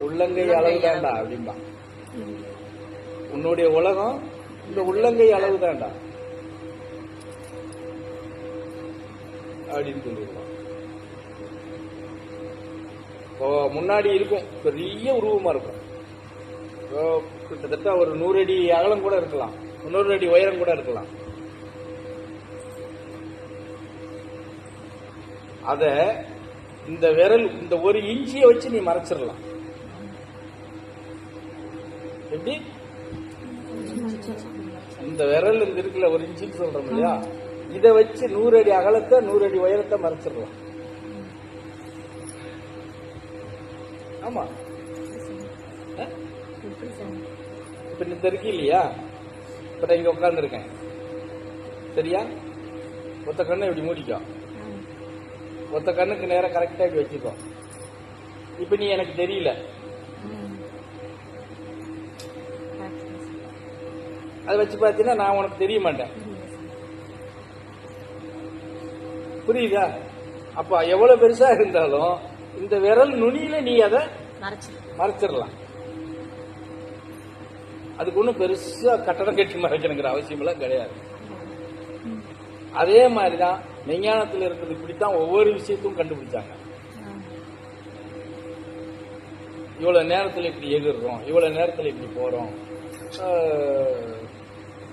உள்ளங்கை அளவு தாண்டா அப்படின்பா. உன்னுடைய உலகம் இந்த உள்ளங்கை அளவு தாண்டா அப்படின்னு சொல்லிடுவான். இப்போ முன்னாடி இருக்கும் பெரிய உருவமா இருக்கும், கிட்டத்தட்ட ஒரு 100 அடி அகலம் கூட இருக்கலாம், 100 அடி உயரம் கூட இருக்கலாம். அத இந்த விரல் இந்த 1 இன்ச்சியை வச்சு நீ மறைச்சிடலாம். எப்படி? இந்த விரல் இந்த இருக்குல்ல 1 இன்ச்சின்னு சொல்றோம் இல்லையா, இதை வச்சு 100 அடி அகலத்தை 100 அடி உயரத்தை மறைச்சிடலாம். ஆமா, இப்ப இந்த இருக்கு இல்லையா, இப்ப நான் இங்க உட்கார்ந்து இருக்கேன் சரியா, ஒத்த கண்ணை இப்படி மூடிக்கோ, ஒத்த கண்ணுக்கு நேரம் கரெக்டா இப்படி வச்சுக்கோ. இப்ப நீ எனக்கு தெரியல, அதை வச்சு பார்த்தீங்கன்னா நான் உனக்கு தெரிய மாட்டேன். புரியுதா? அப்ப எவ்வளவு பெருசா இருந்தாலும் இந்த விரல் நுனியில நீ அதை மறைச்சிடலாம். அதுக்கு ஒன்றும் பெருசா கட்டடம் கட்டி மறைக்கணுங்கிற அவசியம் எல்லாம் கிடையாது. அதே மாதிரிதான் விஞ்ஞானத்தில் இருக்கிறது. இப்படித்தான் ஒவ்வொரு விஷயத்தையும் கண்டுபிடிச்சாங்க. இவ்வளவு நேரத்தில் இப்படி எதிர்றோம், இவ்வளவு நேரத்தில் இப்படி போறோம்,